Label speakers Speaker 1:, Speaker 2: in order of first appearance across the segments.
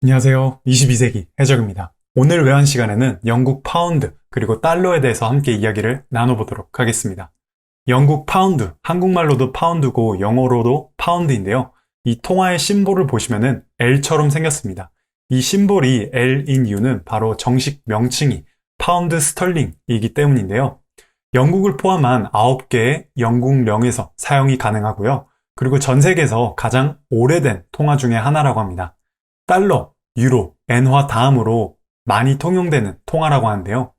Speaker 1: 안녕하세요. 22세기 해적입니다. 오늘 외환 시간에는 영국 파운드 그리고 달러에 대해서 함께 이야기를 나눠보도록 하겠습니다. 영국 파운드, 한국말로도 파운드고 영어로도 파운드인데요. 이 통화의 심볼을 보시면은 L처럼 생겼습니다. 이 심볼이 L인 이유는 바로 정식 명칭이 파운드 스털링이기 때문인데요. 영국을 포함한 9개의 영국령에서 사용이 가능하고요. 그리고 전 세계에서 가장 오래된 통화 중에 하나라고 합니다. 달러, 유로, 엔화 다음으로 많이 통용되는 통화라고 하는데요.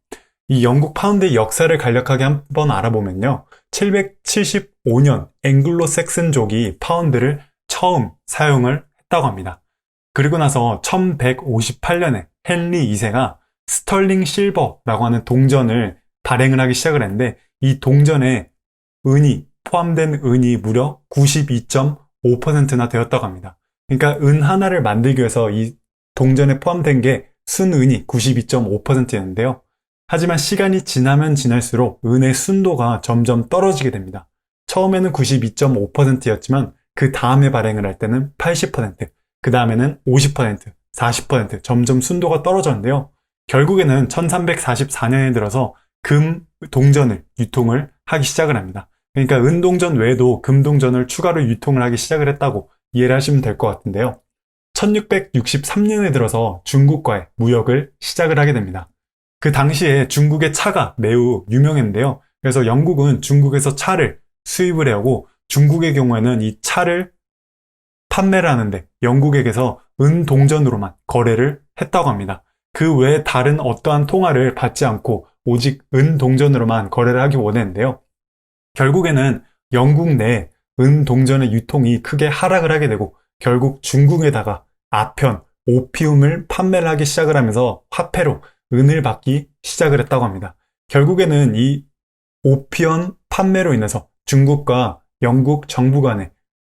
Speaker 1: 이 영국 파운드의 역사를 간략하게 한번 알아보면요. 775년 앵글로 섹슨족이 파운드를 처음 사용을 했다고 합니다. 그리고 나서 1158년에 헨리 2세가 스털링 실버라고 하는 동전을 발행을 하기 시작을 했는데 이 동전에 은이 포함된 은이 무려 92.5%나 되었다고 합니다. 그러니까 은 하나를 만들기 위해서 이 동전에 포함된 게 순은이 92.5%였는데요. 하지만 시간이 지나면 지날수록 은의 순도가 점점 떨어지게 됩니다. 처음에는 92.5%였지만 그 다음에 발행을 할 때는 80%, 그 다음에는 50%, 40% 점점 순도가 떨어졌는데요. 결국에는 1344년에 들어서 금 동전을 유통을 하기 시작을 합니다. 그러니까 은 동전 외에도 금 동전을 추가로 유통을 하기 시작을 했다고 이해를 하시면 될 것 같은데요. 1663년에 들어서 중국과의 무역을 시작을 하게 됩니다. 그 당시에 중국의 차가 매우 유명했는데요. 그래서 영국은 중국에서 차를 수입을 해오고 중국의 경우에는 이 차를 판매를 하는데 영국에게서 은 동전으로만 거래를 했다고 합니다. 그 외에 다른 어떠한 통화를 받지 않고 오직 은 동전으로만 거래를 하기 원했는데요. 결국에는 영국 내 은 동전의 유통이 크게 하락을 하게 되고 결국 중국에다가 아편, 오피움을 판매를 하기 시작을 하면서 화폐로 은을 받기 시작을 했다고 합니다. 결국에는 이 오피엄 판매로 인해서 중국과 영국 정부 간에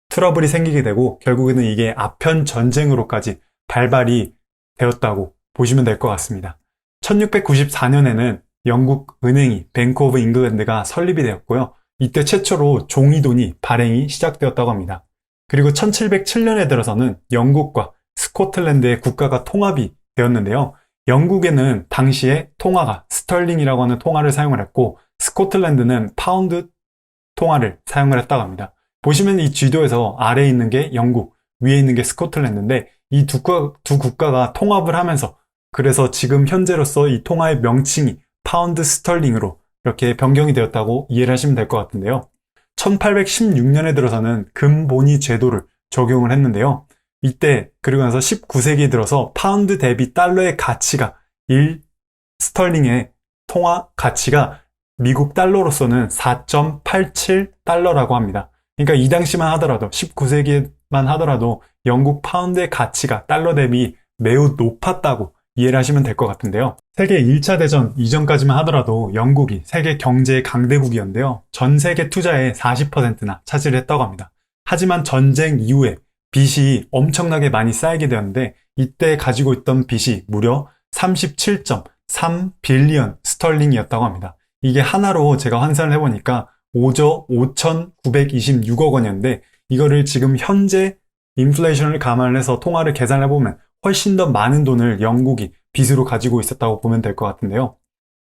Speaker 1: 트러블이 생기게 되고 결국에는 이게 아편 전쟁으로까지 발발이 되었다고 보시면 될 것 같습니다. 1694년에는 영국 은행이 뱅크 오브 잉글랜드가 설립이 되었고요. 이때 최초로 종이돈이 발행이 시작되었다고 합니다. 그리고 1707년에 들어서는 영국과 스코틀랜드의 국가가 통합이 되었는데요. 영국에는 당시에 통화가 스털링이라고 하는 통화를 사용을 했고 스코틀랜드는 파운드 통화를 사용을 했다고 합니다. 보시면 이 지도에서 아래에 있는 게 영국, 위에 있는 게 스코틀랜드인데 이 두 국가가 통합을 하면서 그래서 지금 현재로서 이 통화의 명칭이 파운드 스털링으로 이렇게 변경이 되었다고 이해를 하시면 될 것 같은데요. 1816년에 들어서는 금본위 제도를 적용을 했는데요. 이때 그리고 나서 19세기에 들어서 파운드 대비 달러의 가치가 1 스털링의 통화 가치가 미국 달러로서는 4.87달러라고 합니다. 그러니까 이 당시만 하더라도 19세기만 하더라도 영국 파운드의 가치가 달러 대비 매우 높았다고 이해를 하시면 될 것 같은데요. 세계 1차 대전 이전까지만 하더라도 영국이 세계 경제 강대국이었는데요. 전 세계 투자의 40%나 차지를 했다고 합니다. 하지만 전쟁 이후에 빚이 엄청나게 많이 쌓이게 되었는데 이때 가지고 있던 빚이 무려 37.3 빌리언 스털링이었다고 합니다. 이게 하나로 제가 환산을 해보니까 5조 5,926억 원이었는데 이거를 지금 현재 인플레이션을 감안을 해서 통화를 계산을 해보면 훨씬 더 많은 돈을 영국이 빚으로 가지고 있었다고 보면 될 것 같은데요.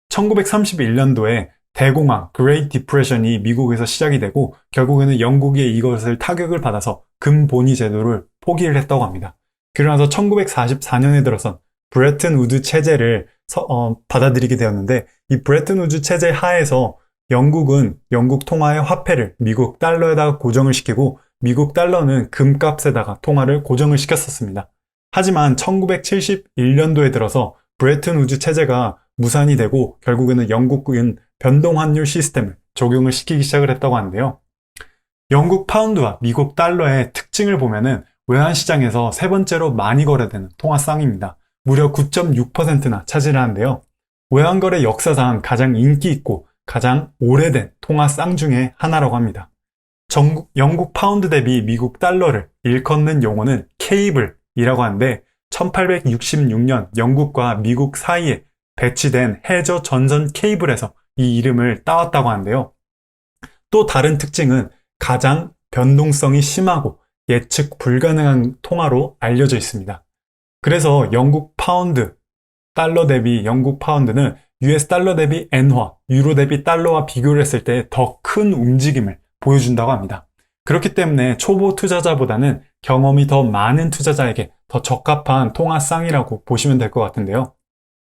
Speaker 1: 1931년도에 대공황, Great Depression이 미국에서 시작이 되고 결국에는 영국이 이것을 타격을 받아서 금본위 제도를 포기를 했다고 합니다. 그러면서 1944년에 들어선 브레튼 우드 체제를 받아들이게 되었는데 이 브레튼 우드 체제 하에서 영국은 영국 통화의 화폐를 미국 달러에다가 고정을 시키고 미국 달러는 금값에다가 통화를 고정을 시켰었습니다. 하지만 1971년도에 들어서 브레튼 우드 체제가 무산이 되고 결국에는 영국은 변동환율 시스템을 적용을 시키기 시작을 했다고 하는데요. 영국 파운드와 미국 달러의 특징을 보면은 외환시장에서 세 번째로 많이 거래되는 통화쌍입니다. 무려 9.6%나 차지를 하는데요. 외환거래 역사상 가장 인기 있고 가장 오래된 통화쌍 중에 하나라고 합니다. 영국 파운드 대비 미국 달러를 일컫는 용어는 케이블이라고 하는데 1866년 영국과 미국 사이에 배치된 해저 전선 케이블에서 이 이름을 따왔다고 하는데요. 또 다른 특징은 가장 변동성이 심하고 예측 불가능한 통화로 알려져 있습니다. 그래서 영국 파운드, 달러 대비 영국 파운드는 US 달러 대비 엔화, 유로 대비 달러와 비교를 했을 때 더 큰 움직임을 보여준다고 합니다. 그렇기 때문에 초보 투자자보다는 경험이 더 많은 투자자에게 더 적합한 통화쌍이라고 보시면 될 것 같은데요.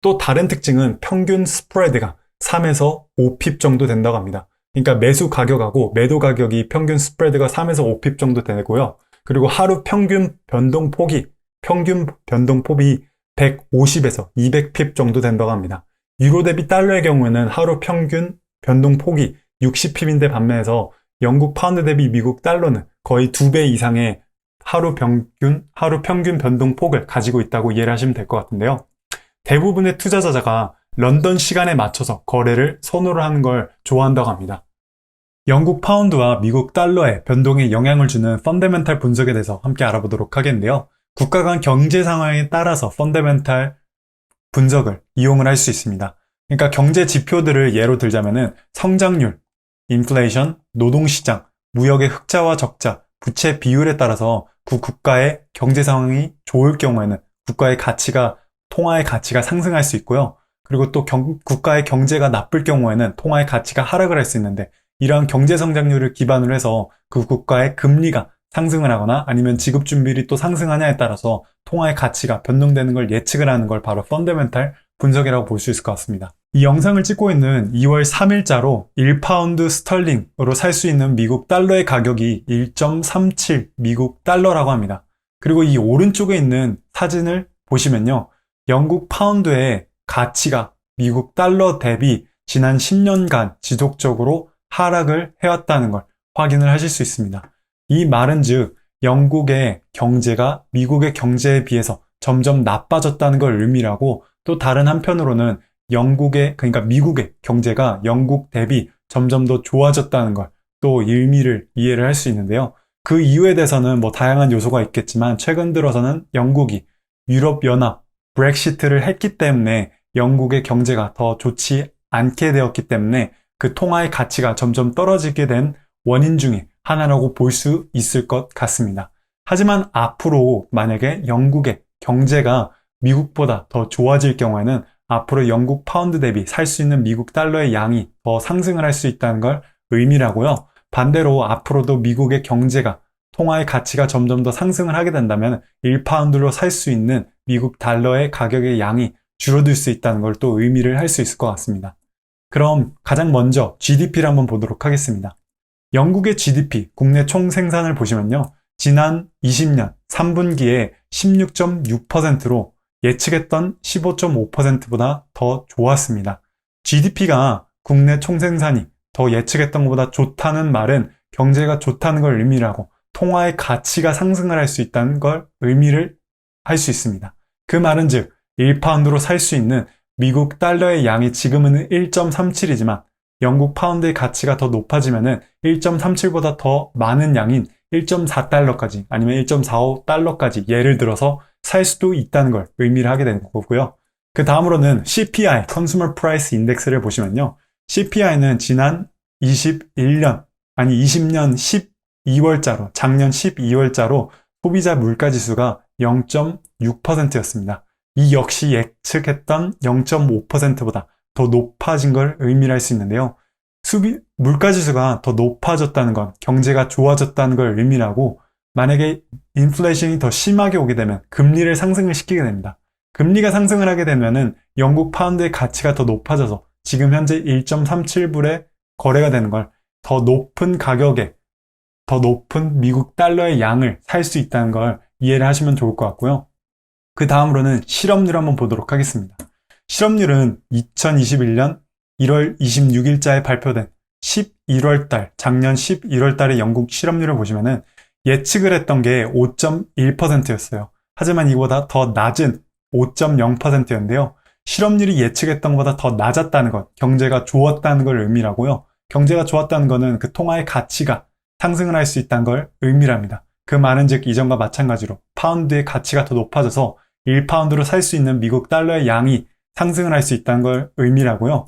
Speaker 1: 또 다른 특징은 평균 스프레드가 3에서 5핍 정도 된다고 합니다. 그러니까 매수 가격하고 매도 가격이 평균 스프레드가 3에서 5핍 정도 되고요. 그리고 하루 평균 변동폭이 150에서 200핍 정도 된다고 합니다. 유로 대비 달러의 경우에는 하루 평균 변동폭이 60핍인데 반면에서 영국 파운드 대비 미국 달러는 거의 2배 이상의 하루 평균 변동폭을 가지고 있다고 이해를 하시면 될 것 같은데요. 대부분의 투자자가 런던 시간에 맞춰서 거래를 선호를 하는 걸 좋아한다고 합니다. 영국 파운드와 미국 달러의 변동에 영향을 주는 펀더멘탈 분석에 대해서 함께 알아보도록 하겠는데요. 국가 간 경제 상황에 따라서 펀더멘탈 분석을 이용을 할 수 있습니다. 그러니까 경제 지표들을 예로 들자면은 성장률, 인플레이션, 노동시장, 무역의 흑자와 적자, 부채 비율에 따라서 그 국가의 경제 상황이 좋을 경우에는 국가의 가치가, 통화의 가치가 상승할 수 있고요. 그리고 또 국가의 경제가 나쁠 경우에는 통화의 가치가 하락을 할 수 있는데, 이러한 경제 성장률을 기반으로 해서 그 국가의 금리가 상승을 하거나 아니면 지급 준비율이 또 상승하냐에 따라서 통화의 가치가 변동되는 걸 예측을 하는 걸 바로 펀더멘탈 분석이라고 볼 수 있을 것 같습니다. 이 영상을 찍고 있는 2월 3일자로 1파운드 스털링으로 살 수 있는 미국 달러의 가격이 1.37 미국 달러라고 합니다. 그리고 이 오른쪽에 있는 사진을 보시면요. 영국 파운드의 가치가 미국 달러 대비 지난 10년간 지속적으로 하락을 해왔다는 걸 확인을 하실 수 있습니다. 이 말은 즉 영국의 경제가 미국의 경제에 비해서 점점 나빠졌다는 걸 의미하고, 또 다른 한편으로는 그러니까 미국의 경제가 영국 대비 점점 더 좋아졌다는 걸 또 의미를 이해를 할 수 있는데요. 그 이유에 대해서는 다양한 요소가 있겠지만 최근 들어서는 영국이 유럽연합 브렉시트를 했기 때문에 영국의 경제가 더 좋지 않게 되었기 때문에 그 통화의 가치가 점점 떨어지게 된 원인 중에 하나라고 볼 수 있을 것 같습니다. 하지만 앞으로 만약에 영국의 경제가 미국보다 더 좋아질 경우에는 앞으로 영국 파운드 대비 살 수 있는 미국 달러의 양이 더 상승을 할 수 있다는 걸 의미하고요. 반대로 앞으로도 미국의 경제가 통화의 가치가 점점 더 상승을 하게 된다면 1파운드로 살 수 있는 미국 달러의 가격의 양이 줄어들 수 있다는 걸 또 의미를 할 수 있을 것 같습니다. 그럼 가장 먼저 GDP를 한번 보도록 하겠습니다. 영국의 GDP, 국내 총생산을 보시면요. 지난 20년 3분기에 16.6%로 예측했던 15.5%보다 더 좋았습니다. GDP가 국내 총생산이 더 예측했던 것보다 좋다는 말은 경제가 좋다는 걸 의미하고 통화의 가치가 상승을 할 수 있다는 걸 의미를 할 수 있습니다. 그 말은 즉 1파운드로 살 수 있는 미국 달러의 양이 지금은 1.37이지만 영국 파운드의 가치가 더 높아지면은 1.37보다 더 많은 양인 1.4달러까지 아니면 1.45달러까지 예를 들어서 살 수도 있다는 걸 의미를 하게 되는 거고요. 그 다음으로는 CPI, Consumer Price Index를 보시면요. CPI는 지난 20년 12월자로, 작년 12월자로 소비자 물가지수가 0.6%였습니다. 이 역시 예측했던 0.5%보다 더 높아진 걸 의미할 수 있는데요. 물가지수가 더 높아졌다는 건 경제가 좋아졌다는 걸 의미하고, 만약에 인플레이션이 더 심하게 오게 되면 금리를 상승을 시키게 됩니다. 금리가 상승을 하게 되면은 영국 파운드의 가치가 더 높아져서 지금 현재 1.37불에 거래가 되는 걸 더 높은 가격에 더 높은 미국 달러의 양을 살 수 있다는 걸 이해를 하시면 좋을 것 같고요. 그 다음으로는 실업률 한번 보도록 하겠습니다. 실업률은 2021년 1월 26일자에 발표된 11월달, 작년 11월달의 영국 실업률을 보시면은 예측을 했던 게 5.1%였어요. 하지만 이보다 더 낮은 5.0%였는데요. 실업률이 예측했던 것보다 더 낮았다는 것, 경제가 좋았다는 걸 의미하고요. 경제가 좋았다는 것은 그 통화의 가치가 상승을 할 수 있다는 걸 의미합니다. 그 말은 즉 이전과 마찬가지로 파운드의 가치가 더 높아져서 1파운드로 살 수 있는 미국 달러의 양이 상승을 할 수 있다는 걸 의미하고요.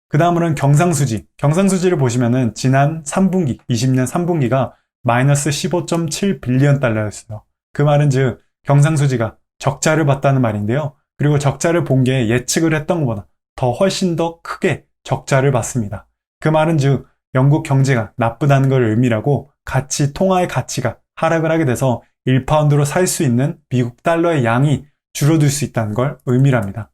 Speaker 1: 그 다음으로는 경상수지. 경상수지를 보시면은 지난 3분기, 20년 3분기가 마이너스 15.7 빌리언 달러였어요. 그 말은 즉 경상수지가 적자를 봤다는 말인데요. 그리고 적자를 본 게 예측을 했던 것보다 더 훨씬 더 크게 적자를 봤습니다. 그 말은 즉 영국 경제가 나쁘다는 걸 의미하고 통화의 가치가 하락을 하게 돼서 1파운드로 살 수 있는 미국 달러의 양이 줄어들 수 있다는 걸 의미합니다.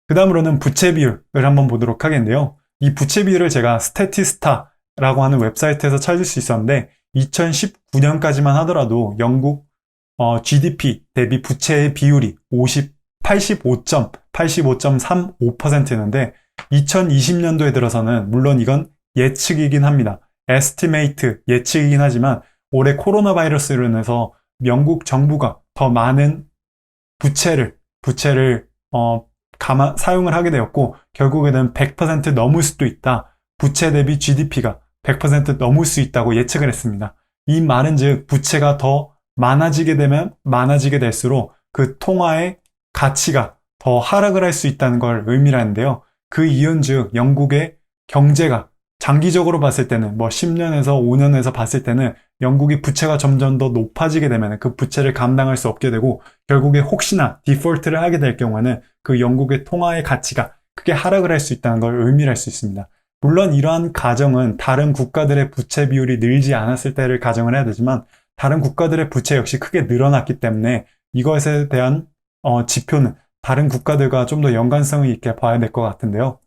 Speaker 1: 그 다음으로는 부채 비율을 한번 보도록 하겠는데요. 이 부채 비율을 제가 스태티스타라고 하는 웹사이트에서 찾을 수 있었는데 2019년까지만 하더라도 영국 GDP 대비 부채의 비율이 85.35%였는데 2020년도에 들어서는 물론 이건 예측이긴 합니다. estimate 예측이긴 하지만 올해 코로나 바이러스로 인해서 영국 정부가 더 많은 부채를 사용을 하게 되었고 결국에는 100% 넘을 수도 있다. 부채 대비 GDP가 100% 넘을 수 있다고 예측을 했습니다. 이 말은 즉 부채가 더 많아지게 되면 많아지게 될수록 그 통화의 가치가 더 하락을 할 수 있다는 걸 의미하는데요. 그 이유는 즉 영국의 경제가 장기적으로 봤을 때는 10년에서 5년에서 봤을 때는 영국이 부채가 점점 더 높아지게 되면 그 부채를 감당할 수 없게 되고 결국에 혹시나 디폴트를 하게 될 경우에는 그 영국의 통화의 가치가 크게 하락을 할 수 있다는 걸 의미할 수 있습니다. 물론 이러한 가정은 다른 국가들의 부채 비율이 늘지 않았을 때를 가정을 해야 되지만 다른 국가들의 부채 역시 크게 늘어났기 때문에 이것에 대한 지표는 다른 국가들과 좀 더 연관성이 있게 봐야 될 것 같은데요.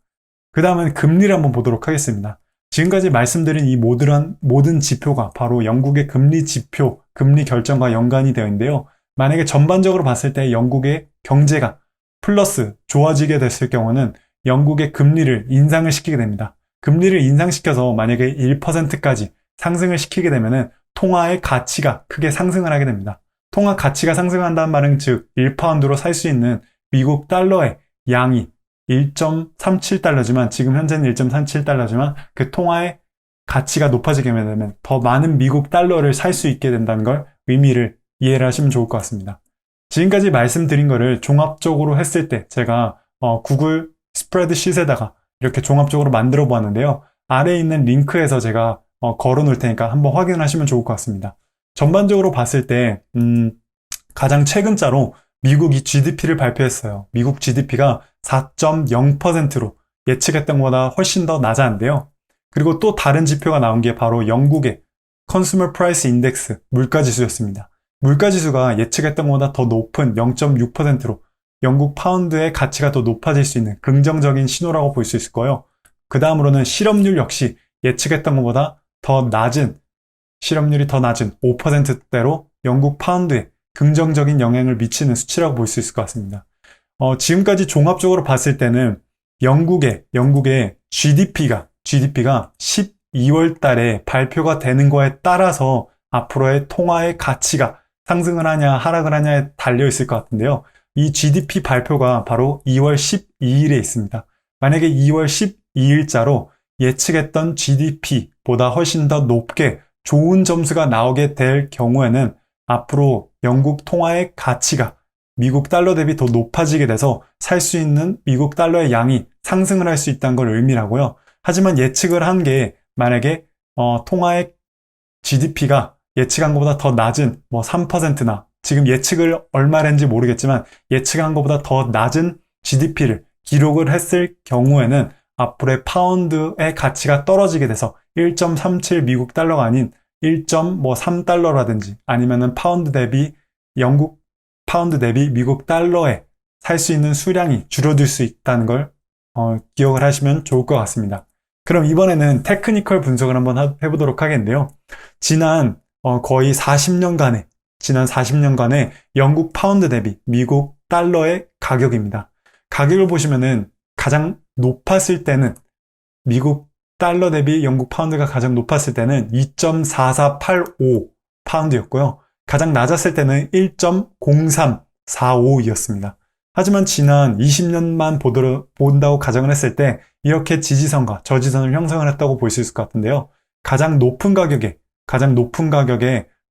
Speaker 1: 그 다음은 금리를 한번 보도록 하겠습니다. 지금까지 말씀드린 이 모든 지표가 바로 영국의 금리 지표, 금리 결정과 연관이 되어 있는데요. 만약에 전반적으로 봤을 때 영국의 경제가 플러스 좋아지게 됐을 경우는 영국의 금리를 인상을 시키게 됩니다. 금리를 인상시켜서 만약에 1%까지 상승을 시키게 되면 통화의 가치가 크게 상승을 하게 됩니다. 통화 가치가 상승한다는 말은 즉 1파운드로 살 수 있는 미국 달러의 양이 1.37달러지만 지금 현재는 1.37달러지만 그 통화의 가치가 높아지게 되면 더 많은 미국 달러를 살 수 있게 된다는 걸 이해를 하시면 좋을 것 같습니다. 지금까지 말씀드린 거를 종합적으로 했을 때 제가 구글 스프레드쉿에다가 이렇게 종합적으로 만들어 보았는데요. 아래에 있는 링크에서 제가 걸어 놓을 테니까 한번 확인하시면 좋을 것 같습니다. 전반적으로 봤을 때 가장 최근자로 미국이 GDP를 발표했어요. 미국 GDP가 4.0%로 예측했던 것보다 훨씬 더 낮았는데요. 그리고 또 다른 지표가 나온 게 바로 영국의 Consumer Price Index 물가지수였습니다. 물가지수가 예측했던 것보다 더 높은 0.6%로 영국 파운드의 가치가 더 높아질 수 있는 긍정적인 신호라고 볼 수 있을 거예요. 그 다음으로는 실업률 역시 예측했던 것보다 실업률이 더 낮은 5%대로 영국 파운드에 긍정적인 영향을 미치는 수치라고 볼 수 있을 것 같습니다. 지금까지 종합적으로 봤을 때는 영국의 GDP가 12월 달에 발표가 되는 거에 따라서 앞으로의 통화의 가치가 상승을 하냐 하락을 하냐에 달려 있을 것 같은데요. 이 GDP 발표가 바로 2월 12일에 있습니다. 만약에 2월 12일자로 예측했던 GDP보다 훨씬 더 높게 좋은 점수가 나오게 될 경우에는 앞으로 영국 통화의 가치가 미국 달러 대비 더 높아지게 돼서 살 수 있는 미국 달러의 양이 상승을 할 수 있다는 걸 의미하고요. 하지만 예측을 한 게 만약에 통화의 GDP가 예측한 것보다 더 낮은 3%나 지금 예측을 얼마를 했는지 모르겠지만 예측한 것보다 더 낮은 GDP를 기록을 했을 경우에는 앞으로의 파운드의 가치가 떨어지게 돼서 1.37 미국 달러가 아닌 1.3달러라든지 아니면은 영국 파운드 대비 미국 달러에 살 수 있는 수량이 줄어들 수 있다는 걸 기억을 하시면 좋을 것 같습니다. 그럼 이번에는 테크니컬 분석을 한번 해보도록 하겠는데요. 지난 40년간의 영국 파운드 대비 미국 달러의 가격입니다. 가격을 보시면은 가장 높았을 때는 미국 달러 대비 영국 파운드가 가장 높았을 때는 2.4485 파운드였고요. 가장 낮았을 때는 1.0345이었습니다. 하지만 지난 20년만 본다고 가정을 했을 때 이렇게 지지선과 저지선을 형성을 했다고 볼 수 있을 것 같은데요. 가장 높은 가격에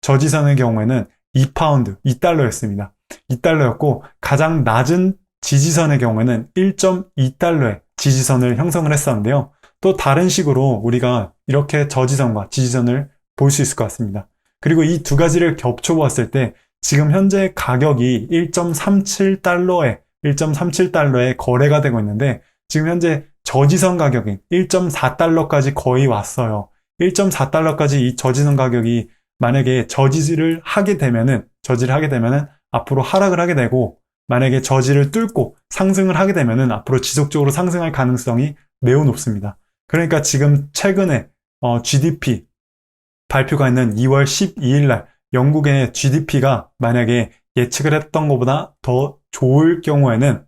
Speaker 1: 저지선의 경우에는 2달러였습니다. 2달러였고 가장 낮은 지지선의 경우에는 1.2달러의 지지선을 형성을 했었는데요. 또 다른 식으로 우리가 이렇게 저지선과 지지선을 볼 수 있을 것 같습니다. 그리고 이 두 가지를 겹쳐 보았을 때 지금 현재 가격이 1.37달러에 거래가 되고 있는데 지금 현재 저지선 가격이 1.4달러까지 거의 왔어요. 1.4달러까지 이 저지선 가격이 만약에 저지를 하게 되면은 앞으로 하락을 하게 되고 만약에 저지를 뚫고 상승을 하게 되면은 앞으로 지속적으로 상승할 가능성이 매우 높습니다. 그러니까 지금 최근에 GDP 발표가 있는 2월 12일 날 영국의 GDP가 만약에 예측을 했던 것보다 더 좋을 경우에는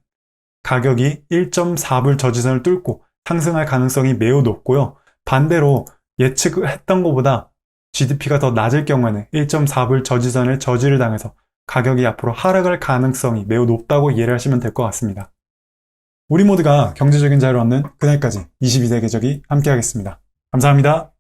Speaker 1: 가격이 1.4불 저지선을 뚫고 상승할 가능성이 매우 높고요. 반대로 예측했던 것보다 GDP가 더 낮을 경우에는 1.4불 저지선을 저지를 당해서 가격이 앞으로 하락할 가능성이 매우 높다고 이해를 하시면 될 것 같습니다. 우리 모두가 경제적인 자유를 얻는 그날까지 22대 궤적이 함께하겠습니다. 감사합니다.